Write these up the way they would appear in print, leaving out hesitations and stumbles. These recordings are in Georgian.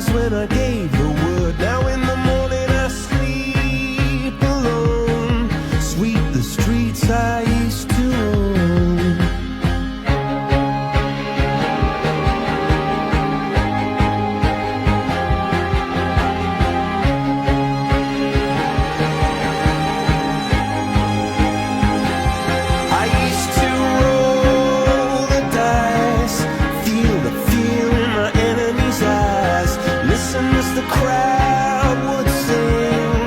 eyes when I gave the word. Now in the morning I sleep alone. Sweep the streets I used to own. I used to roll the dice, feel the fear in my enemy's eyes, listen as the crowd would sing.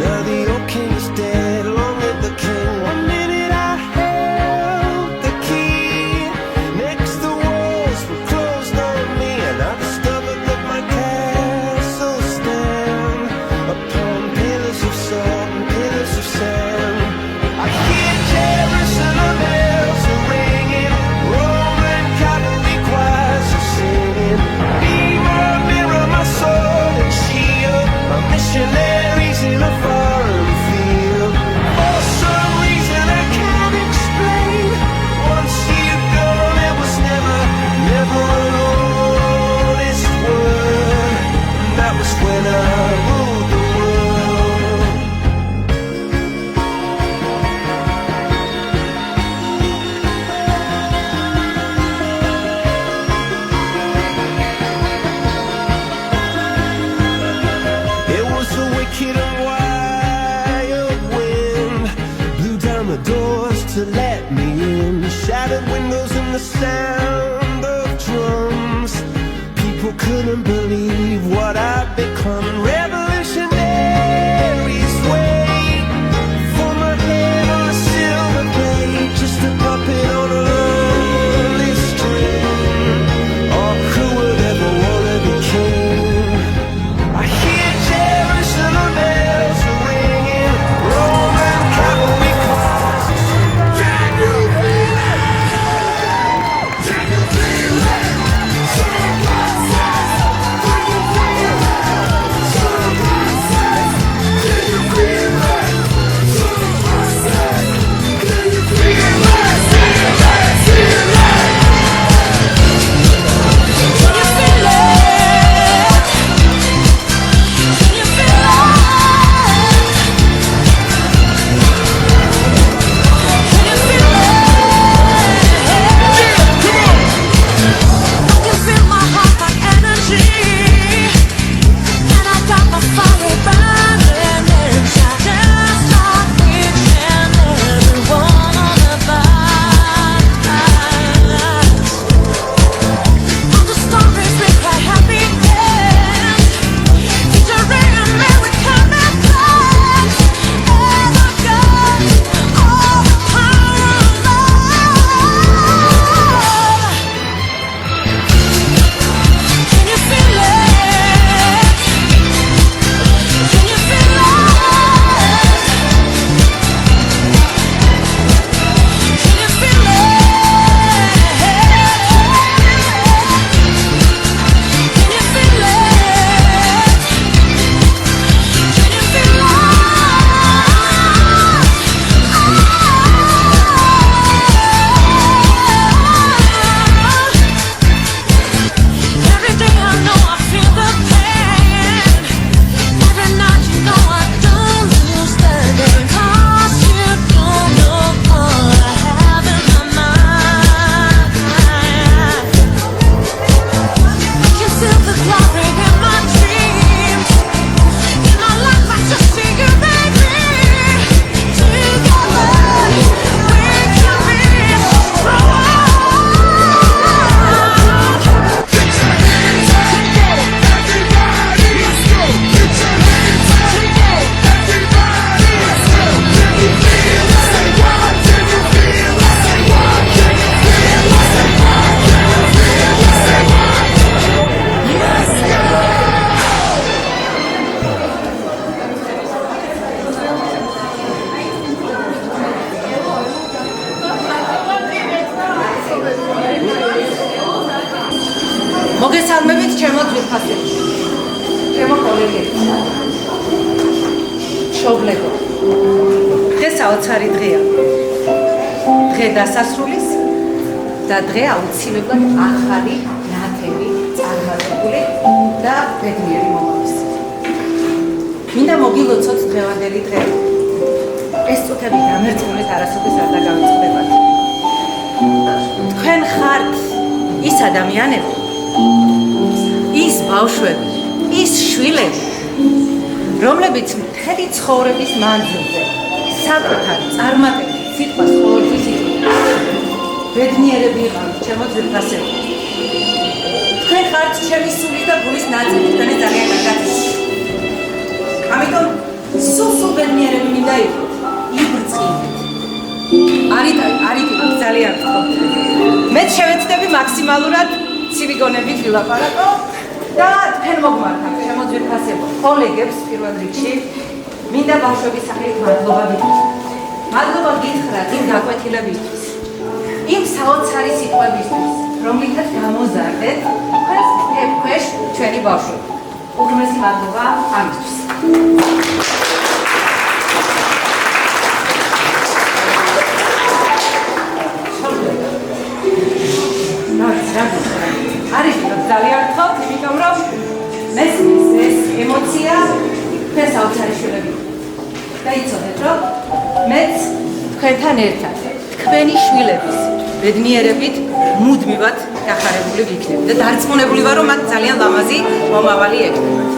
Now the old king is dead, long live the king. One minute I held the key, next the walls were closed on me, and I discovered that my castle stand upon pillars of salt and pillars of sand. I hear Jerusalem bells are ringing, Roman cavalry choirs are singing. Be my mirror, my sword and shield, my missionaries in a foreign field. For some reason I can't explain, once you've gone it was never, never an honest word. And that was when I ruled the world. It was the wicked and wild wind, blew down the doors to let me in, shattered windows and the sound of drums. People couldn't believe what I'd become. Revolutionaries wait for my head on a silver plate, just a puppet on a lonely string. Oh, who would ever wanna be king? I hear Jerusalem bells are ringing, Roman cavalry choirs. Can you feel it? Can you feel it? Someone says, can you feel it? Someone says, can you feel it? Someone says, can you feel it? Feel it, feel it. Can you feel it? Can you feel it? Can you feel it? I can feel my heart like energy, and I got my fire burning inside. Just like each and every one of us. All the stories we cry happy ends, featuring American myths, and I got all the power of love. Can you feel it? Can you feel it? Can you feel it? Can you feel it? Can you feel Every day I know I feel the pain. Every night you know I don't lose the game. 'Cause you don't know all I have in my mind. I can feel the glory in my dreams. In my life I just see you, baby. Together we can be strong. მოგესალმებით ჩემო ძვირფასებში, ჩემო კოლეგები, მშობლებო. დღე საოცარი დღეა. დღე დასასრულის და დღე აუცილებლად ახალი ნათელი წარმატებული და ბედნიერი მომავლის. მინდა მოგილოცოთ დღევანდელი დღე. ეს წუთები დამერწმუნეთ არასოდეს არ დაგავიწყდებათ. თქვენ ხართ ის ადამიანები, ის ბავშვები, ის შვილები, რომლებიც მთელი ცხოვრების მანძილზე საკუთარ წარმატებით სიტყვას ყოველთვის ბედნიერები იყავით ჩემო ძვირფასები. თქვენ ხართ ჩემი სულის და გულის ნაწილი, თქვენი ძალიან კარგად იცით. ამიტომ სულ ბედნიერები მინდა იყოთ, იბრწყინეთ. არიდით ძალიან ვთქვი. მე შევეცდები მაქსიმალურად ცივი გონებით ვილაპარაკო და თქვენ მოგმართავთ ჩემო ძვირფასებო კოლეგებს პირველ რიგში მინდა ბავშვების სახელით მადლობა გითხრათ. მადლობა გითხრათ იმ გაკვეთილებისთვის, იმ საოცარი სიტყვებისთვის, რომლითაც გამოზარდეთ თქვენს ფეხქვეშ ჩვენი ბავშვები. უღრმესი მადლობა ამისთვის. არის ძალიან ხალხ, იმიტომ რომ მესმის ეს ემოცია თქვენ საოცარი შვილები და იცოდეთ რომ მეც თქვენთან ერთად თქვენი შვილების ბედნიერებით მუდმივად დახარებული ვიქნები და დარწმუნებული ვარ რომ მათ ძალიან ლამაზი მომავალი ექნებათ.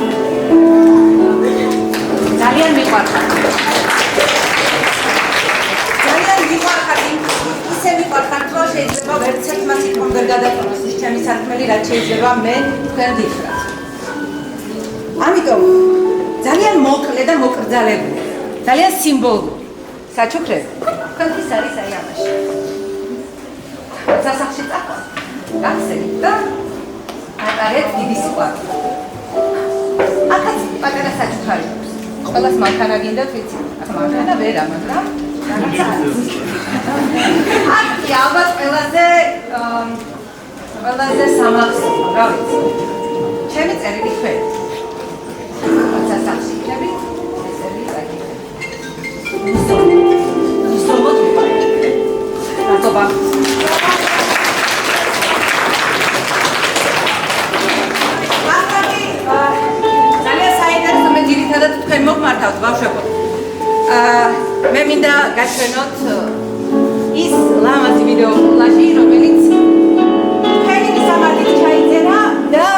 ძალიან მიყვარხარ. ისე მიყვარხართ რომ შეიძლება ვერცერთმა სიტყვამ ვერ გადაწყდეს ის ჩემი საქმელი რაც შეიძლება მე თქვენ გითხრათ. ამიტომ ძალიან მოკლე და მოკრძალებული, ძალიან სიმბოლური საჩუქრები თქვენთვის არის აი ამაში. სასახლში წაყვანთ, გახსენით და ატარეთ დიდი სიყვარული. აქაც პატარა საჩუქარი აქვს. ყველას მანქანა გინდათ, ვიცი. აქ მანქანა ვერა, მაგრამ რაღაცა არის. აქ ალბათ ყველაზე სამახსოვრო, რა ვიცი. ჩემი წერილი ქვევით. სასახლში ქვევი, ესები წაკითხეთ. ისომოთ ვიყავით. მადლობა. ძალიან საინტერესო მე ძირითადად თქვენ მოგმართავთ ბავშვებო. მე მინდა გაჩვენოთ ის ლამაზი ვიდეო კოლაჟი, რომელიც თქვენი მისამართით ჩაიწერა და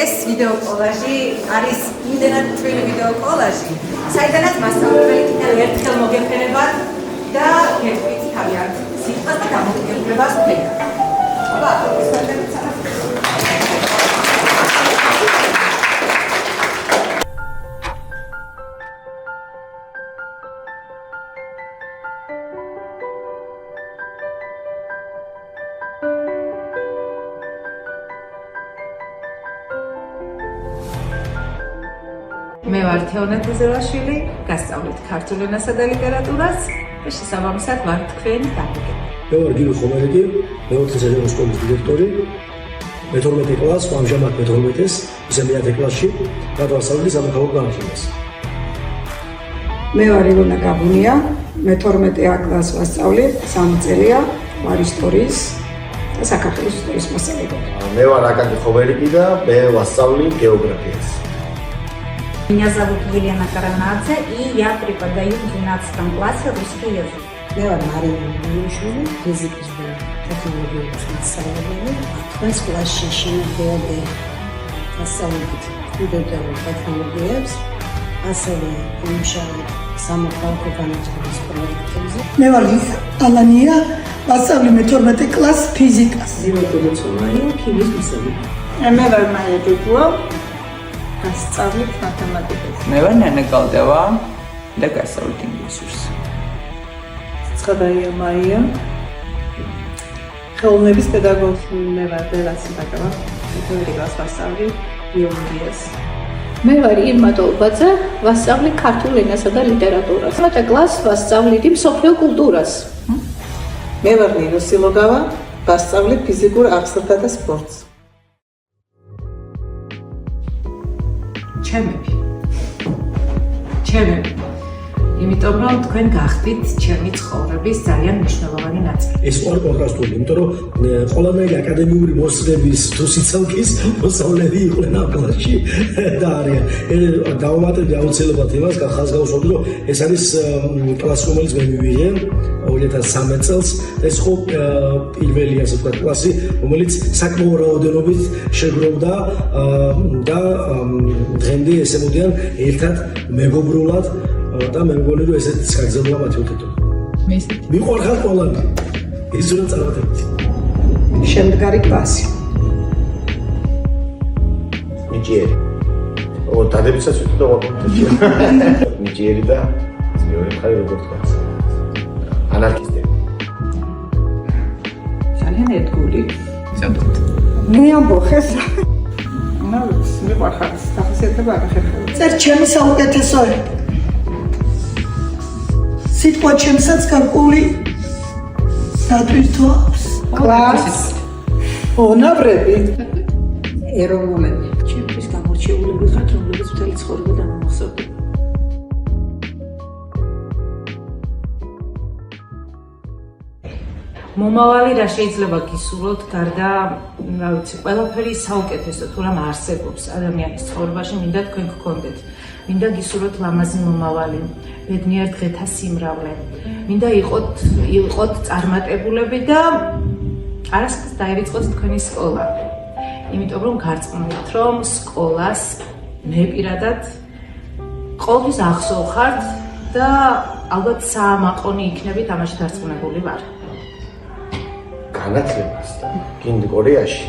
ეს ვიდეო კოლაჟი არის იმდენად ჩვენი ვიდეო კოლაჟი, საიდანაც მასწავლებელი კიდევ ერთხელ მოგეფერებათ და გეტყვით თავიანთ სიტყვას და გამოგებულებას ვქენებთ. აბა, ეს ყველაფერი ცალკე. მე ვარ თეონა თეზევაშვილი, გასწავლეთ ქართულ ენასა და ლიტერატურას და შესაბამისად ვარ თქვენი დამგებელი. მე ვარ გიო ხომერიკი, მეოთხე საჯარო სკოლის დირექტორი. მე-12 კლასს, ამჟამად მე-12-ს, ისე მე-10 კლასში გადავასწავლე სამოქალაქო განათლებას. მე ვარ ილონა გაბუნია, მე-12 კლასს ვასწავლე, 3 წელია, ვარ ისტორიის და საქართველოს ისტორიის მასწავლებელი. მე ვარ აკაკი ხომერიკი და მე ვასწავლი географиას. Меня зовут Елена Каранадзе, и я преподаю в 12 классе русский язык. მე ვარ მარინა მილიშვილი, ფიზიკის და ტექნოლოგიების მასწავლებელი. Თქვენს კლასში შემოგვიყვება მასწავლებლად კომპიუტერულ ტექნოლოგიებს, ასევე მუშაობ სამოქალაქო განათლების პროექტებზე. მე ვარ ალანია, ვასწავლე მე-12 კლასს ფიზიკას. ზივეტი ცომარია, ქიმიის მასწავლებელი. მე ვარ მაია ჯუჯუა, გასწავლებ მათემატიკას. მე ვარ ნანა გალდევა და გასწავლებ ინგლისურს. ცხადია მაია, ხელოვნების პედაგოგი. მე ვარ ბელასი ბაკავა, მეთოდიკას ვასწავლი ბიოლოგიას. მე ვარ ირმა ტოლბაძე, ვასწავლი ქართულ ენასა და ლიტერატურას. 12 კლასს ვასწავლი მსოფლიო კულტურას. მე ვარ ნინო სილოგავა, ვასწავლი ფიზიკურ აღზრდა და სპორტს. ჩემები იმიტომ რომ თქვენ გახდით ჩემი ცხოვრების ძალიან მნიშვნელოვანი ნაწილი. ეს უარ კონტრასტული, იმიტომ რომ ყველანაირი აკადემიური მოსწრების თუ სიცოცხლის მოსწავლეები იყვნენ ამ კლასში და არიან. დავამატებდი აუცილებლად იმას, ხაზგაუსვამდი, რომ ეს არის კლასი, რომელიც მე მივიღე 2013 წელს და ეს ხო პირველი ასე ვთქვათ კლასი, რომელიც საკმაო რაოდენობით შეგროვდა და დღემდე ესე მოდიან ერთად მეგობრულად და მე მგონი რომ ესეც გაგზავნა მათი უთეთო. მიყვარხარ ყველანი. ის უნდა წარმატებით. შემდგარი კლასი. ნიჭიერი. დადებითაც ვიტყოდ და ვაკეთებ. ნიჭიერი და მეორე მხარე როგორ თქვა. ანარქისტები. ძალიან ერთგული. მე ამბოხეს. მიყვარხარ სახასიათება არ ხერხდება. წერ ჩემი საუკეთესოები. სიტყვა ჩემსაც გარკვეული დატვირთვავს. კლასს. უნაბრები. ეროვნულები. ჩემთვის გამორჩეულები ხართ, რომლებიც მთელი ცხოვრება დამამახსოვრდა. მომავალი რა შეიძლება გისურვოთ გარდა, რა ვიცი, ყველაფერი საუკეთესო თუ რამ არსებობს ადამიანის ცხოვრებაში, მინდა თქვენ გქონდეთ. მინდა გისურვოთ ლამაზი მომავალი, ბედნიერ დღეთა სიმრავლე. მინდა იყოთ წარმატებულები და არასდროს დაივიწყოთ თქვენი სკოლა. იმიტომ რომ გარწმუნებთ, რომ სკოლას მე პირადად ყოველთვის ახსოვხართ და ალბათ საამაყონი იქნებით, ამაში დარწმუნებული ვარ. განათლებას და გინდი კორეაში,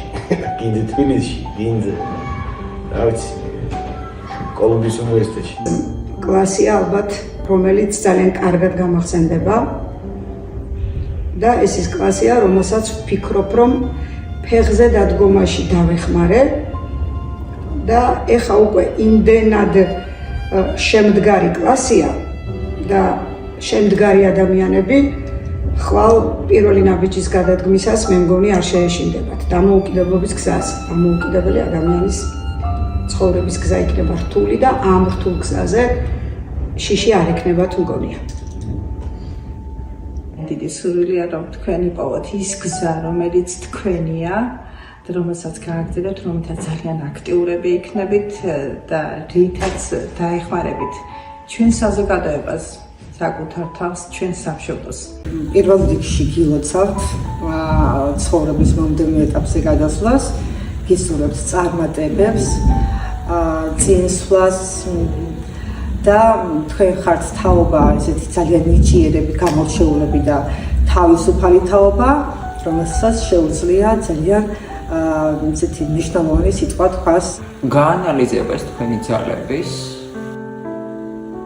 გინდი თბილისში, გინდი რა ვიცი, კოლუმბიის უნივერსიტეტში. კლასი ალბათ, რომელიც ძალიან კარგად გამახსენდება და ეს ის კლასია, რომელსაც ვფიქრობ, რომ ფეხზე დადგომაში დავეხმარე და ეხა უკვე იმდენად შემდგარი კლასია და შემდგარი ადამიანები ხვალ პირველი ნაბიჯის გადადგმისას მე მგონი არ შეეშინდებათ. დამოუკიდებლობის გზას, დამოუკიდებელი ადამიანის ცხოვრების გზა იქნება რთული და ამ რთულ გზაზე შიში არ ექნება თუ მგონია. დიდი სურვილია რომ თქვენი პოვოთ ის გზა, რომელიც თქვენია და რომელსაც გააგრძელებთ, რომელთაც ძალიან აქტიურები იქნებით და რითაც დაეხმარებით ჩვენ საზოგადოებას, საკუთარ თავს, ჩვენ სამშობლოს. პირველ რიგში გილოცავთ ცხოვრების მომდევნო ეტაპზე გადასვლას, გისურვებთ წარმატებებს, წინსვლას და თქვენ ხართ თაობა, ესეთი ძალიან ნიჭიერები, გამორჩეულები და თავისუფალი თაობა, რომელსაც შეუძლია ძალიან ესეთი მნიშვნელოვანი სიტყვა თქვას. გაანალიზებას თქვენი ძალების,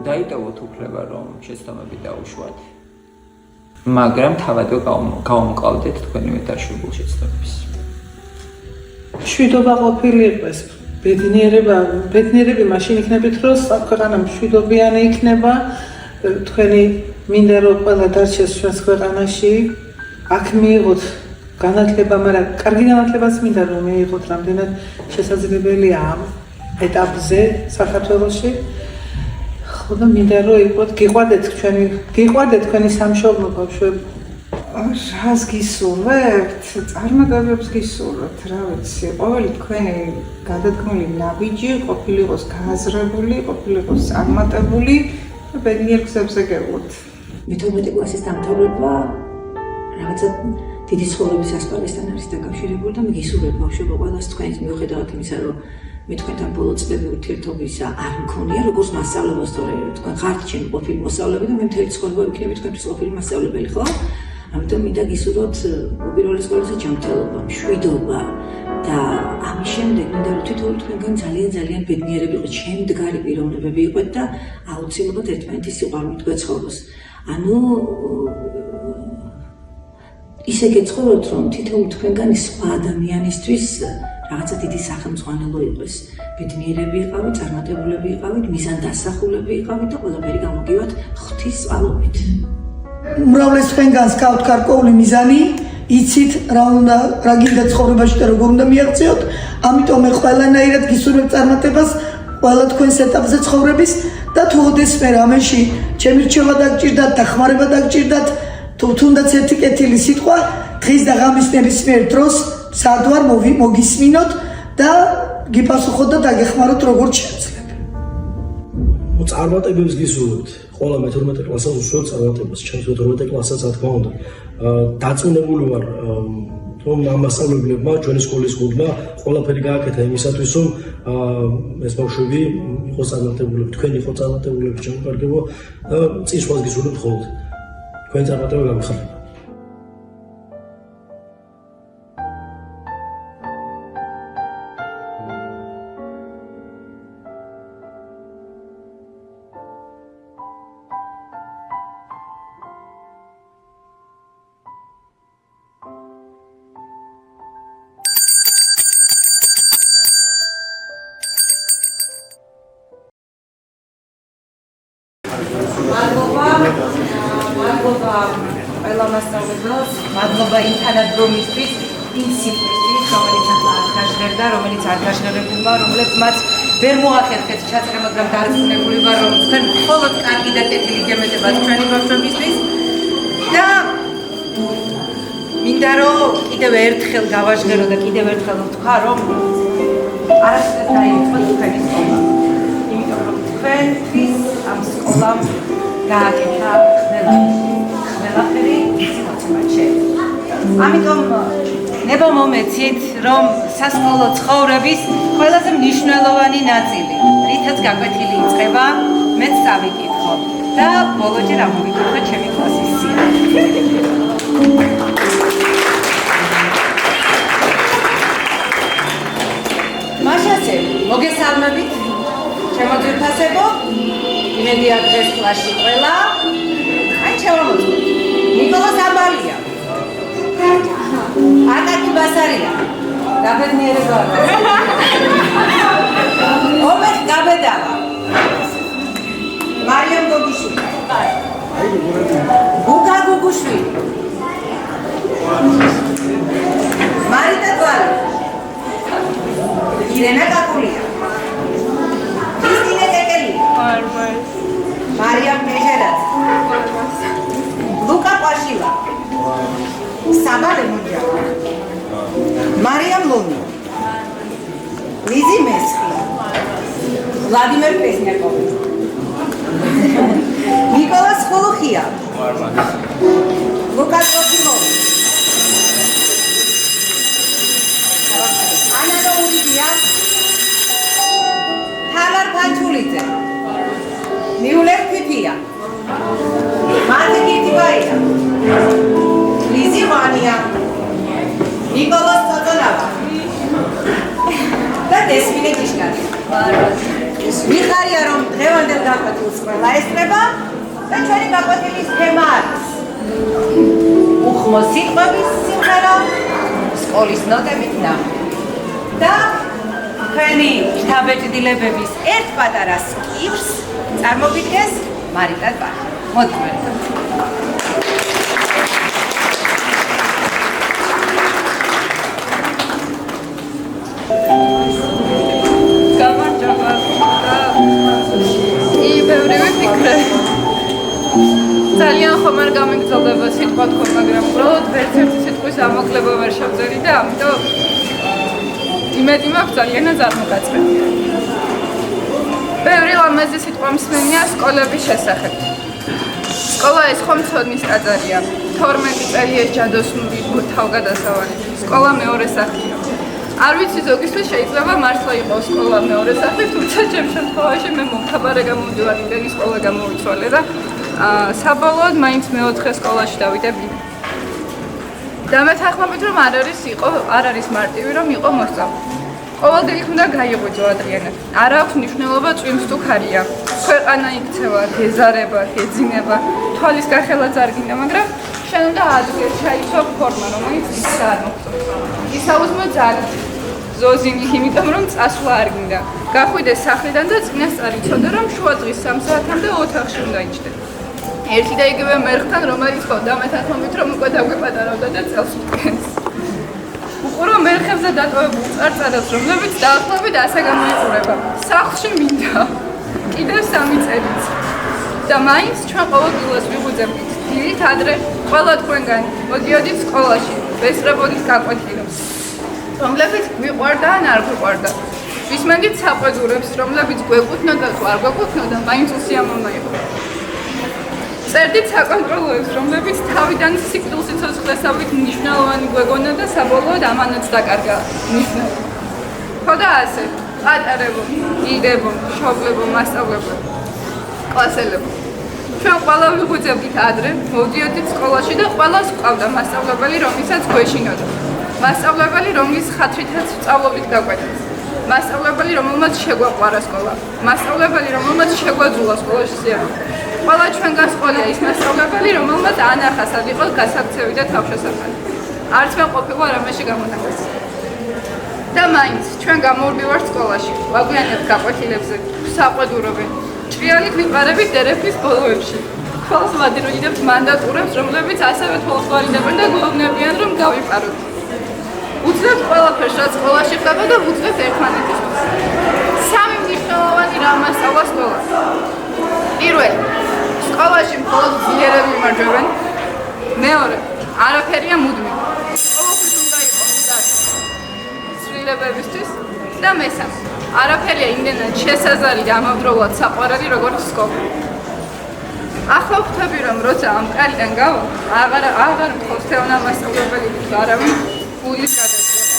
დაიტოვოთ უფლება, რომ შეცდომები დაუშვათ, მაგრამ თავადვე გავუმკლავდეთ თქვენი მეტარშობილ შეცდომებს. მშვიდობა ყოფილი იყოს. ბედნიერები მაშინ იქნებით, რომ ქვეყანა მშვიდობიანი იქნება, თქვენი მინდა რომ ყველა დარჩეს ჩვენს ქვეყანაში, აქ მიიღოთ განათლება, მაგრამ კარგი განათლებაც მინდა რომ მიიღოთ, რამდენად შესაძლებელია ამ ეტაპზე საქართველოში. ხო და მინდა რომ იყოთ, გიყვარდეთ თქვენი სამშობლო ბავშვები. რას გისურვებთ? წარმატებებს გისურვებთ, რა ვიცი. ყოველი თქვენი გადადგმული ნაბიჯი ყოფილიყოს გააზრებული, ყოფილიყოს წარმატებული და ბედნიერ გზებზე გევლოთ. მე-12 კლასის დამთავრება რაღაცა დიდი ცხოვრების ასპარესთან არის დაკავშირებული და მე გისურვებ ბავშვებო ყველას თქვენს მიუხედავად იმისა, რომ მე თქვენთან ბოლო წლები ურთიერთობისა არ მქონია, როგორც მასწავლებლად, თორე თქვენ ხართ ჩემი ყოფილი მოსწავლეები და მე მთელი ცხოვრება ვიქნები თქვენთვის ყოფილი მასწავლებელი, ხო? ამიტომ მინდა გისურვოთ უპირველეს ყოვლისა ჯანმრთელობა, მშვიდობა და ამის შემდეგ მინდა რომ თითოეული თქვენგან ძალიან ბედნიერები იყოთ, შემდგარი პიროვნებები იყოთ და აუცილებლად ერთმანეთის სიყვარულით გვეცხოვროს. ანუ ისე გეცხოვროთ, რომ თითოეული თქვენგანი სხვა ადამიანისთვის რაღაცა დიდი სახელმძღვანელო იყოს. ბედნიერები იყავით, წარმატებულები იყავით, მიზანდასახულები იყავით და ყველაფერი გამოგივათ ღვთის წყალობით. უმრავლეს თქვენგანს გაქვთ გარკვეული მიზანი, იცით რა გინდა ცხოვრებაში და როგორ უნდა მიაღწიოთ, ამიტომ მე ყველანაირად გისურვებ წარმატებას, ყველა თქვენს ეტაპზე ცხოვრების და თუ ოდესმე რამეში ჩემი რჩევა დაგჭირდათ, დახმარება დაგჭირდათ, თუ თუნდაც ერთი კეთილი სიტყვა, დღის და ღამის ნებისმიერ დროს სად ვარ მოგისმინოთ და გიპასუხოთ და დაგეხმაროთ როგორც შეძლებთ. წარმატებებს გისურვებთ. ყველა მე-12 კლასას უსვამთ წარმატებას, ჩემს მე-12 კლასსაც რა თქმა უნდა. დაწუნებული ვარ რომ ამ მასწავლებლებმა, ჩვენი სკოლის გუნდმა ყველაფერი გააკეთა იმისათვის, რომ ეს ბავშვები იყოს წარმატებულები, თქვენ იყო წარმატებულები, ჩემო კარგებო და წინსვლას გისურვებთ ხოლმე. თქვენი წარმატება გამიხარება. მადლობა ყველა მასწავლებლებს, მადლობა იმ თანადგომისთვის, იმ სიტყვისთვის, რომელიც ახლა არ გაჟღერდა, რომელიც არ გაჟღერებულა, რომლებმაც ვერ მოახერხეთ ჩაწერა, მაგრამ დარწმუნებული ვარ, რომ თქვენ მხოლოდ კარგი და კეთილი გემეტებათ ჩვენი ბავშვებისთვის და მინდა რომ კიდევ ერთხელ გავაჟღერო და კიდევ ერთხელ ვთქვა, რომ არასდროს დაიწყოთ თქვენი სკოლა. იმიტომ რომ თქვენთვის ამ სკოლამ გააკეთა ყველაფერი ამიტომ ნება მომეცით, რომ სასკოლო ცხოვრების ყველაზე მნიშვნელოვანი ნაწილი, რითაც გაკვეთილი იწყება, მეც წავიკითხო და ბოლოჯერ ამოვიკითხო ჩემი კლასის სია. მაშასე, მოგესალმებით, ჩემო ძვირფასებო, იმედია დღეს კლასში ყველა აი შევამოწმოთ. ნიკოლას ამბალია. აკაკი ბასარია. გაბედნიერება. ომეთ გაბედავა. მარიამ გოგიშვილი. გუგა გუგუშვილი. მარიტა გვარი. ირენა კაკულია. კრისტინა კეკელი. მარიამ მეჟერაც. ლუკა ყვაშილა. საბალე მუნჯა. მარიამ ლონი. ლიზი მესხი. ვლადიმერ პრესნიაკოვი. ნიკოლას ხულუხია. ლუკა ტროფიმოვი. ანა ნოურიდია. თამარ ფანჩულიძე. მიულერ ფიფია. მათი კიტიბაია. ლიზი ვანია. ნიკოლას თოთონავა. და დესმინე კიშკარი. მიხარია რომ დღევანდელ გაკვეთილს ყველა ესწრება და ჩვენი გაკვეთილის თემა არის უხმო სიტყვების სიმღერა სკოლის ნოტებით ნახე და თქვენი შთაბეჭდილებების ერთ პატარა სკიფს წარმოგიდგენს მარიტა ბახი. მოდი მარიტა. გამარჯობა. ბევრი ვიფიქრე. ძალიან ხომ არ გამიგრძელდება სიტყვა თქო, მაგრამ უბრალოდ ვერც ერთი სიტყვის ამოკლება ვერ შევძელი და ამიტომ იმედი მაქვს ძალიანაც არ მოგაწყვეტია. ბევრი ლამაზი სიტყვა მსმენია სკოლების შესახებ. სკოლა ეს ხომ ცოდნის ტაძარია. 12 წელია ჯადოსნური თავგადასავალი. სკოლა მეორე სახლია. არ ვიცი ზოგისთვის შეიძლება მართლა იყოს სკოლა მეორე სახლი, თუმცა ჩემ შემთხვევაში მე მომთაბარე გამომდივარ იმდენი სკოლა გამოვიცვალე და საბოლოოდ მაინც მეოთხე სკოლაში დავიდე. დამეთანხმებით რომ არ არის მარტივი რომ იყო მოსწავლე. ყოველდღე უნდა გაიღვიძო ადრიანად. არ აქვს მნიშვნელობა წვიმს თუ ქარია. ქვეყანა იქცევა, გეზარება, გეძინება, თვალის გახელაც არ გინდა, მაგრამ შენ უნდა ადგილ ჩაიცვა ფორმა, რომელიც ის არ მოხდა. ისაუზმო ძალით. ზოზინი, იმიტომ რომ წასვლა არ გინდა. გახვიდე სახლიდან და წინასწარ იცოდე რომ შუა დღის 3 საათამდე ოთახში უნდა იჯდე. ერთი და იგივე მერხთან, რომელიც ხო დამეთანხმებით რომ უკვე დაგვიპატარავდა და წელს უდგენს. უყურო მერხებზე დატოვებულ წარწერებს, რომლებიც დაახლოებით ასე გამოიყურება. სახლში მინდა კიდევ 3 წელიც. და მაინც ჩვენ ყოველდღიურად ვიღვიძებთ დილით ადრე ყველა თქვენგანი მოდიოდით სკოლაში, ვესწრებოდით გაკვეთილებს, რომლებიც გვიყვარდა ან არ გვიყვარდა. ვისმენდით საყვედურებს, რომლებიც გვეკუთვნოდა თუ არ გვეკუთვნოდა, მაინც უსიამოვნა იყო. წერდით საკონტროლოებს, რომლებიც თავიდან სიკვდილსიცოცხლესავით მნიშვნელოვანი გვეგონა და საბოლოოდ ამანაც დაკარგა მნიშვნელობა. ხო და ასე, პატარებო, დიდებო, მშობლებო, მასწავლებლებო, კლასელებო. ჩვენ ყველა ვიღვიძებდით ადრე, მოვდიოდით სკოლაში და ყველას გვყავდა მასწავლებელი, რომელსაც გვეშინოდა. მასწავლებელი, რომლის ხათრითაც ვსწავლობდით გაკვეთილს. მასწავლებელი, რომელმაც შეგვაყვარა სკოლა. მასწავლებელი, რომელმაც შეგვაძულა სკოლაში სიარული. ყველა ჩვენგანს ყოლია ის მასწავლებელი, რომელმაც ანახასად იყო გასაქცევი და თავშესაფარი. არც მე ყოფილა რამეში გამონახეს. და მაინც ჩვენ გამოვდივართ სკოლაში, ვაგვიანებთ გაკვეთილებზე, საყვედურობენ. ჭრიალით ვიყარებით დერეფის ბოლოებში. თვალს ვადიროიდებთ მანდატურებს, რომლებიც ასევე თვალს ვარიდებენ და გვეუბნებიან, რომ გავიპაროთ. უძლებთ ყველაფერს, რაც სკოლაში ხდება და უძლებთ ერთმანეთისთვის. 3 მნიშვნელოვანი რამ მასწავლა სკოლას. პირველი, სკოლაში მხოლოდ ძლიერები იმარჯვებენ. მეორე, არაფერია მუდმივი. ყოველთვის უნდა იყოს მზარი ცვლილებებისთვის. და მესამე, არაფერია იმდენად შესაზარი და ამავდროულად საყვარელი, როგორც სკოლა. ახლა ვხვდები, რომ როცა ამ კარიდან გავა, აღარ მხოლოდ თეონა მასწავლებელი თუ არავინ გულის გადაწყვეტა.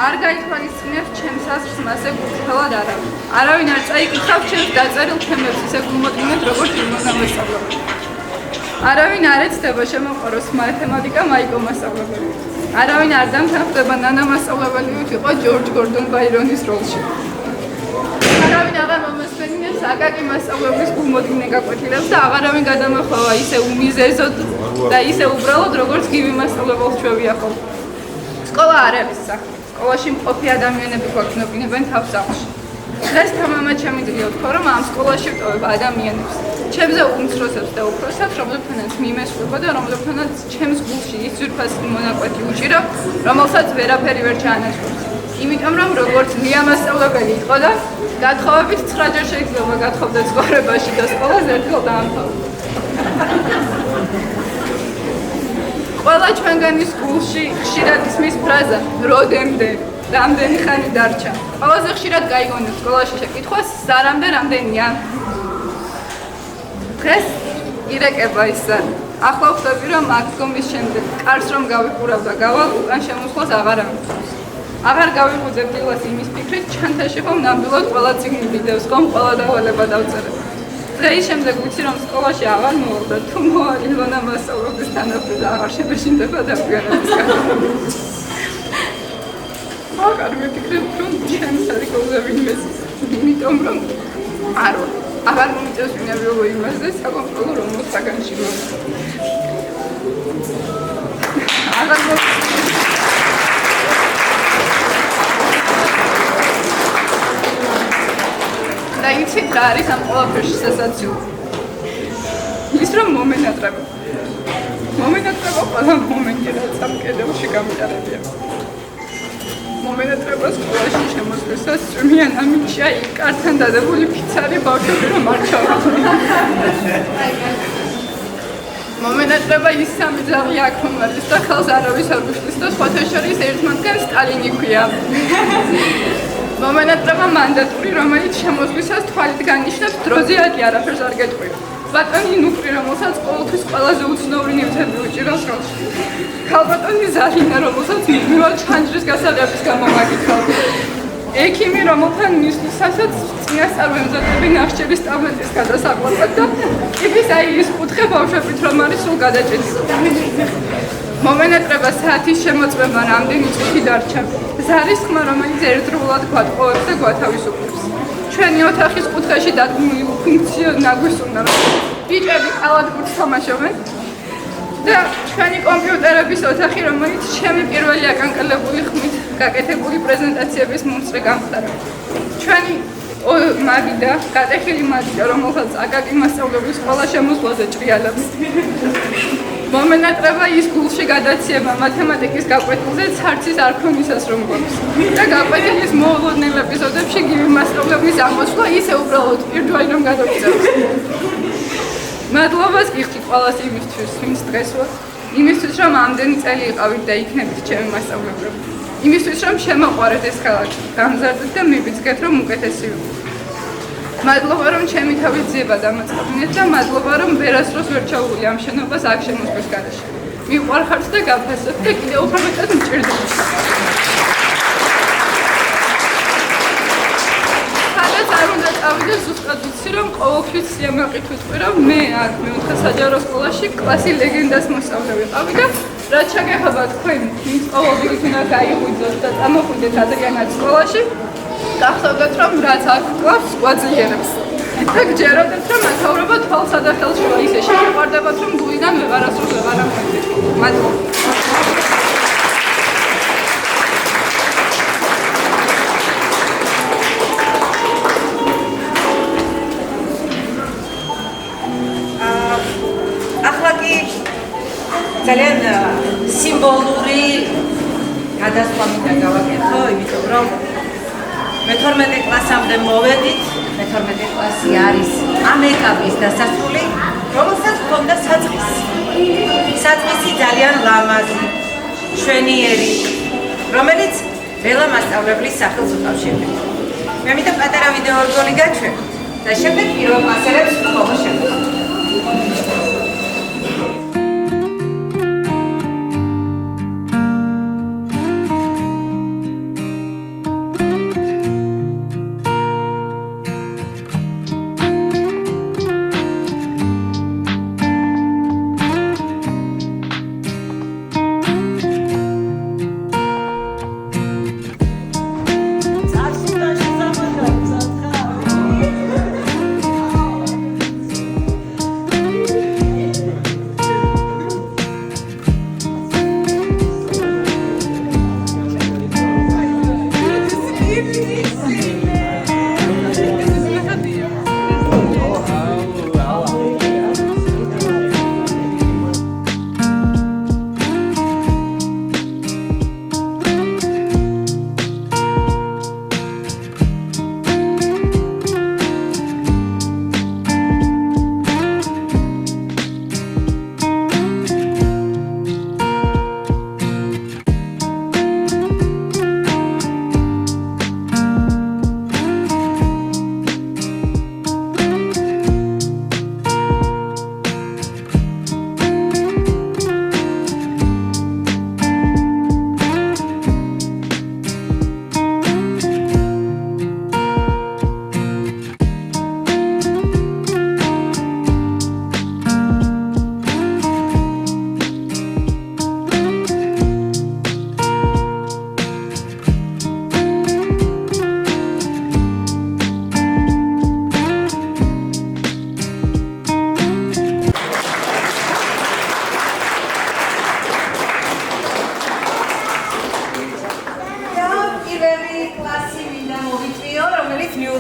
არ გაითვალისწინებს ჩემს აზრს მასე გულწრფელად არავინ. არავინ არ წაიკითხავს ჩემს დაწერილ თემებს ისე გულმოდგინედ, როგორც იმონა მასწავლებელი. არავინ არ ეცდება შემოყვაროს მათემატიკა მაიკო მასწავლებელი. არავინ არ დამთანხმდება ნანა მასწავლებელი იყო ჯორჯ გორდონ ბაირონის როლში. არავინ აღარ მომასწრებინებს აკაკი მასწავლებლის გულმოდგინე გაკვეთილებს და აღარავინ გადამახვევა ისე უმიზეზოდ და ისე უბრალოდ, როგორც გივი მასწავლებელს ჩვევიახავ. სკოლა არ არის სახლი. სკოლაში მყოფი ადამიანები გვაქნობინებენ თავს სახლში. დღეს თამამად შემიძლია ვთქვა, რომ ამ სკოლაში ვტოვებ ადამიანებს. ჩემზე უმცროსებს და უფროსებს, რომლებთანაც მიმესვება და რომლებთანაც ჩემს გულში ის ძვირფასი მონაკვეთი უჭირა, რომელსაც ვერაფერი ვერ ჩაანაცვლებს. იმიტომ რომ როგორც მიამასწავლებელი იყო და გათხოვებით 9 ჯერ შეიძლება გათხოვდეს ცხოვრებაში და სკოლას ერთხელ დაამთავრა. ყველა ჩვენგანის გულში ხშირად ისმის ფრაზა როდემდე, რამდენი ხანი დარჩა. ყველაზე ხშირად გაიგონებთ სკოლაში შეკითხვას სარამდე რამდენია. დღეს ირეკება ისა. ახლა ვხვდები, რომ აღდგომის შემდეგ კარს რომ გავიყურავ და გავალ, უკან შემოსვლას აღარ ამწევს. აღარ გავიღვიძებ დილას იმის ფიქრით, ჩანთაში ხომ ნამდვილად ყველა წიგნი ვიდევს, ხომ ყველა დავალება დავწერებ. დღეის შემდეგ ვიცი, რომ სკოლაში აღარ მოვალ და თუ მოვალ ილონა მასწავლებლის თანაფრდა აღარ შემეშინდება დაგვიანების განმავლობაში. აღარ მიფიქრებ, რომ ჩემს არიგოზე ვინმეს, იმიტომ რომ არ ვარ. აღარ მომიწევს ვინაბრობო იმაზე, საკონტროლო რომელ საგანში ვარ. აღარ და იცით რა არის ამ ყველაფერში სასაცილო? ის რომ მომენატრება ყველა მომენტი, რაც ამ კედელში გამიტარებია. მომენატრება სკოლაში შემოსვლისას წვიმიან ამინჩია იქ კართან დადებული ფიცარი ბავშვები რომ არ ჩავარდნი. მომენატრება ის სამი ძაღლი აქ მომართვის და ხელს არავის არ გუშლის და სხვათა შორის ერთმანგან სტალინი ქვია. მომენატრება მანდატური, რომელიც შემოსვლისას თვალით განიშნებს დროზე ადი არაფერს არ გეტყვია. ბატონი ნუკრი, რომელსაც ყოველთვის ყველაზე უცნაური ნივთები უჭირავს ხელში. ქალბატონი ზარინა, რომელსაც მუდმივად ჩანჯრის გასაღების გამო მაგითხავ. ექიმი, რომელთან მისვლისასაც წინასწარ ვემზადები ნახშირის ტაბლეტის გადასაყლაპად და ტიპის აი ის კუთხე ბავშვებით რომ არის სულ გადაჭედილი. მომენატრება საათის შემოწმება რამდენი წუთი დარჩა. ზარის ხმა, რომელიც ერთდროულად გვატყოვებს და გვათავისუფლებს. ჩვენი ოთახის კუთხეში დადგმული ფუნქციო ნაგვისურნა. ბიჭები ყალად გულს თამაშობენ და ჩვენი კომპიუტერების ოთახი, რომელიც ჩემი პირველი აკანკელებული ხმით გაკეთებული პრეზენტაციების მომსწრე გამხდარა. ჩვენი მაგიდა, გატეხილი მაგიდა, რომელსაც აკაკი მასწავლებლის ყველა შემოსვლაზე ჭრიალებს. მომენატრება ის გულში გადაცემა მათემატიკის გაკვეთილზე ცარცის არქონისას რომ გვაქვს და გაკვეთილის მოულოდნელ ეპიზოდებში გივი მასწავლებლის ამოსვლა ისე უბრალოდ პირდვარი რომ გადაგიწევს. მადლობას გიხდით ყველას იმისთვის, ვინც დღესვე, იმისთვის რომ ამდენი წელი იყავით და იქნებით ჩემი მასწავლებლები. იმისთვის რომ შემოყვარეთ ეს ქალაქი, გამზარდეთ და მივიძგეთ რომ უკეთესი ვიყოთ. მადლობა რომ ჩემი თავი ძიება დამაწყობინეთ და მადლობა რომ ვერასდროს ვერ ჩავული ამ შენობას აქ შემოსვლის გარეშე. მიყვარხართ და გაფასოთ და კიდევ უფრო მეტად მჭირდებათ. სადაც არ უნდა წავიდე ზუსტად ვიცი რომ ყოველთვის სიამაყით ვიტყვი რომ მე აქ მეოთხე საჯარო სკოლაში კლასი ლეგენდას მოსწავლე ვიყავი და რაც შეგეხება თქვენ ვინც ყოველდღიურად უნდა გაიღვიძოთ და წამოხვიდეთ ადრიანად სკოლაში გახსოვდეთ რომ რაც აქ კლავს გვაძლიერებს და გჯეროდეთ რომ მეთაურობა თვალსა და ხელშუა ისე შეყვარდებათ რომ გულიდან ვეღარასდროს ვეღარ ამოხვიდეთ. მადლობა. ახლა კი ძალიან სიმბოლური გადასვლა მინდა გავაკეთო, იმიტომ რომ მე-12 კლასამდე მოვედით, მე-12 კლასი არის ამ ეტაპის დასასრული, რომელსაც ჰქონდა საწყისი. საწყისი ძალიან ლამაზი, მშვენიერი, რომელიც ბელა მასწავლებლის სახელს უკავშირდება. მე მინდა პატარა ვიდეო რგოლი გაჩვენოთ და შემდეგ პირველ კლასელებს ხოლმე შევხვდით.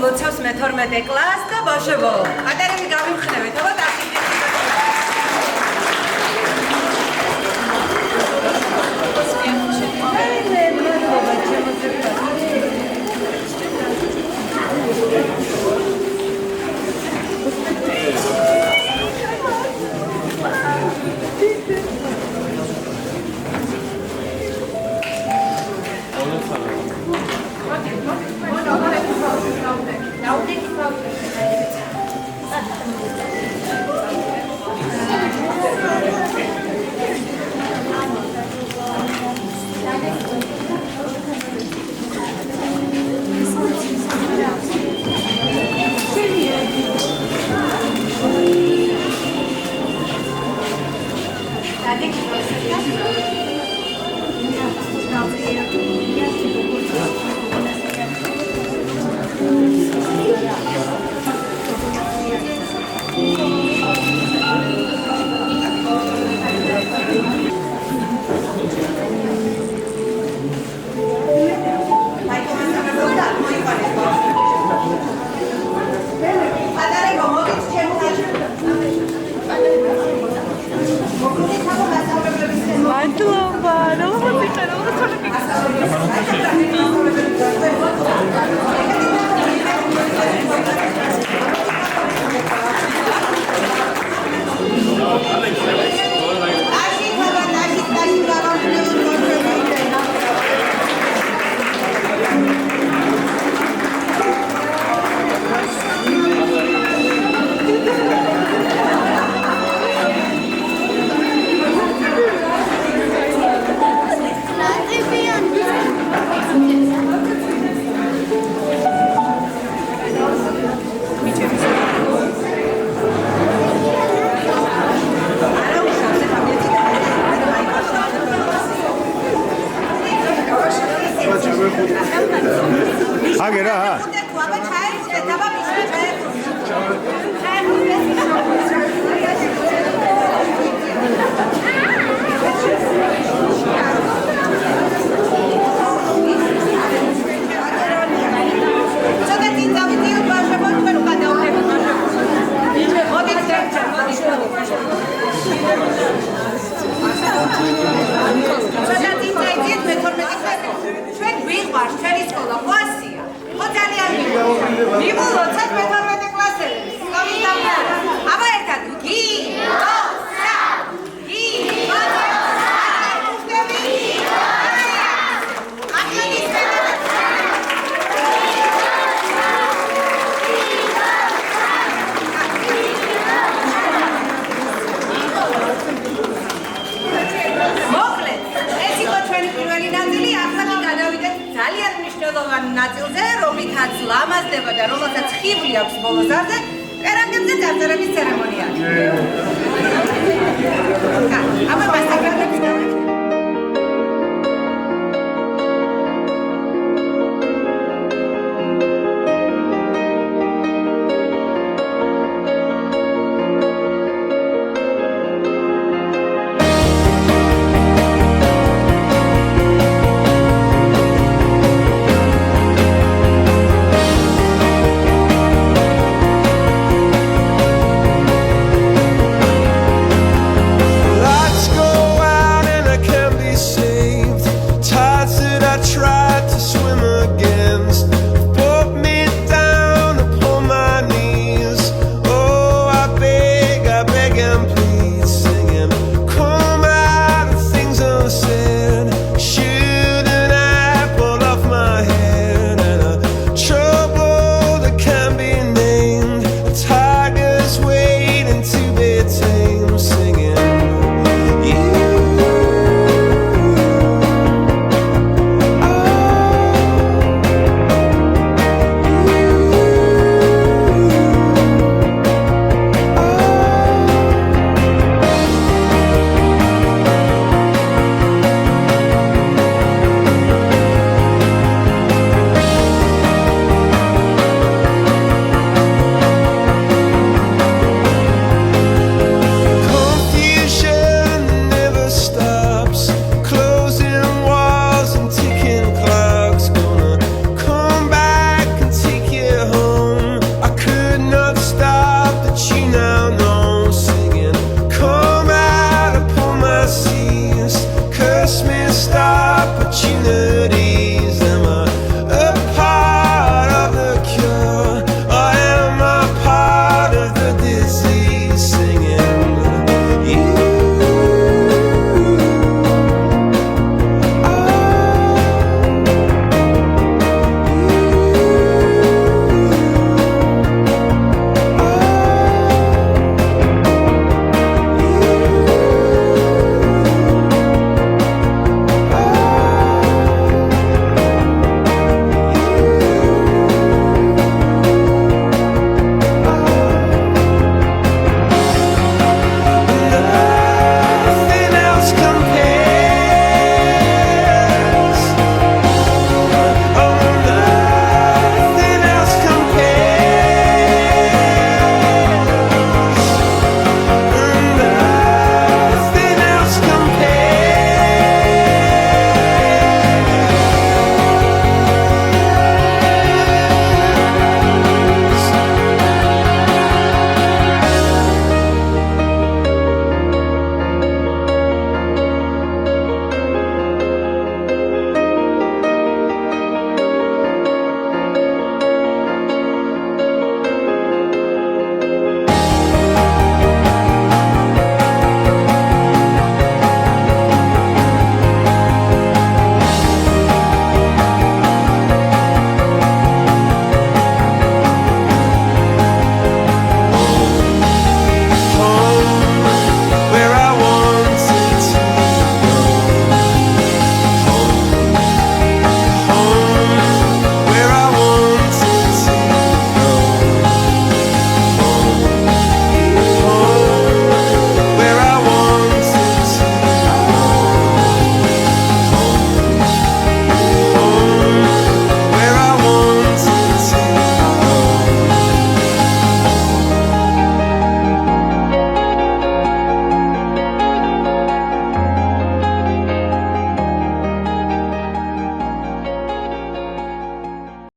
მიულოცავს მე-12 კლასს და ბავშვებო, პატარები გავიმხნევეთ, აბა Thank you. აგერა? ნაწილზე, რომლითაც ლამაზდება და რომელსაც ხიბლი აქვს ბოლოს არზე, პერანგებზე წარწერების ცერემონია. აბა მასაკრატებს დავეკ. Lights go out and I can't be saved. Tides that I tried to swim